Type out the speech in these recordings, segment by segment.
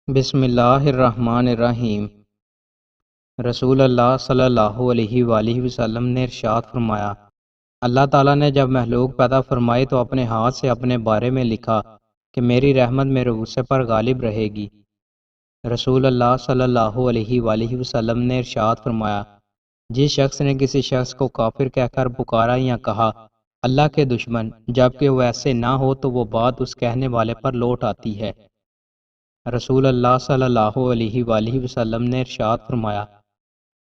بسم اللہ الرحمن الرحیم۔ رسول اللہ صلی اللہ علیہ وآلہ وسلم نے ارشاد فرمایا، اللہ تعالیٰ نے جب مخلوق پیدا فرمائی تو اپنے ہاتھ سے اپنے بارے میں لکھا کہ میری رحمت میرے غصے پر غالب رہے گی۔ رسول اللہ صلی اللہ علیہ وآلہ وسلم نے ارشاد فرمایا، جس شخص نے کسی شخص کو کافر کہہ کر پکارا یا کہا اللہ کے دشمن، جبکہ وہ ایسے نہ ہو تو وہ بات اس کہنے والے پر لوٹ آتی ہے۔ رسول اللہ صلی اللہ علیہ وآلہ وسلم نے ارشاد فرمایا،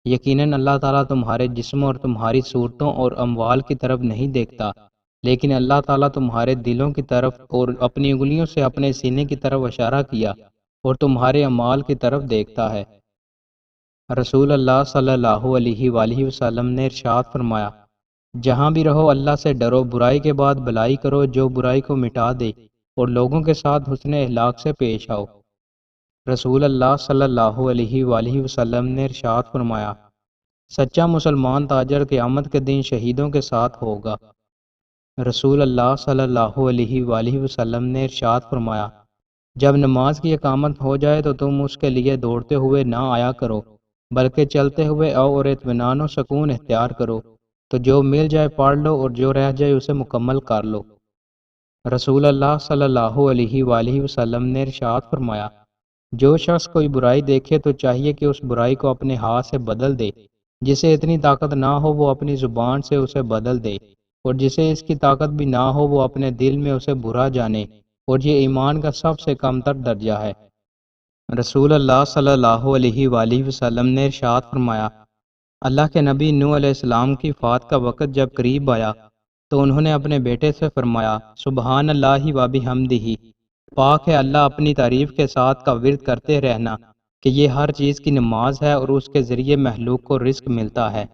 یقیناً اللہ تعالیٰ تمہارے جسم اور تمہاری صورتوں اور اموال کی طرف نہیں دیکھتا، لیکن اللہ تعالیٰ تمہارے دلوں کی طرف اور اپنی انگلیوں سے اپنے سینے کی طرف اشارہ کیا اور تمہارے اعمال کی طرف دیکھتا ہے۔ رسول اللہ صلی اللہ علیہ وآلہ وسلم نے ارشاد فرمایا، جہاں بھی رہو اللہ سے ڈرو، برائی کے بعد بھلائی کرو جو برائی کو مٹا دے، اور لوگوں کے ساتھ حسن اخلاق سے پیش آؤ۔ رسول اللہ صلی اللہ علیہ وآلہ وسلم نے ارشاد فرمایا، سچا مسلمان تاجر قیامت کے دن شہیدوں کے ساتھ ہوگا۔ رسول اللہ صلی اللہ علیہ وآلہ وسلم نے ارشاد فرمایا، جب نماز کی اقامت ہو جائے تو تم اس کے لیے دوڑتے ہوئے نہ آیا کرو، بلکہ چلتے ہوئے آؤ اور اطمینان و سکون اختیار کرو، تو جو مل جائے پڑھ لو اور جو رہ جائے اسے مکمل کر لو۔ رسول اللہ صلی اللہ علیہ وآلہ وسلم نے ارشاد فرمایا، جو شخص کوئی برائی دیکھے تو چاہیے کہ اس برائی کو اپنے ہاتھ سے بدل دے، جسے اتنی طاقت نہ ہو وہ اپنی زبان سے اسے بدل دے، اور جسے اس کی طاقت بھی نہ ہو وہ اپنے دل میں اسے برا جانے، اور یہ ایمان کا سب سے کم تر درجہ ہے۔ رسول اللہ صلی اللہ علیہ وآلہ وسلم نے ارشاد فرمایا، اللہ کے نبی نوح علیہ السلام کی وفات کا وقت جب قریب آیا تو انہوں نے اپنے بیٹے سے فرمایا، سبحان اللہ و بحمدہ، پاک ہے اللہ اپنی تعریف کے ساتھ کا ورد کرتے رہنا کہ یہ ہر چیز کی نماز ہے اور اس کے ذریعے مخلوق کو رزق ملتا ہے۔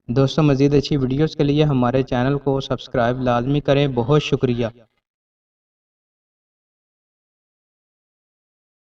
دوستو، مزید اچھی ویڈیوز کے لیے ہمارے چینل کو سبسکرائب لازمی کریں۔ بہت شکریہ۔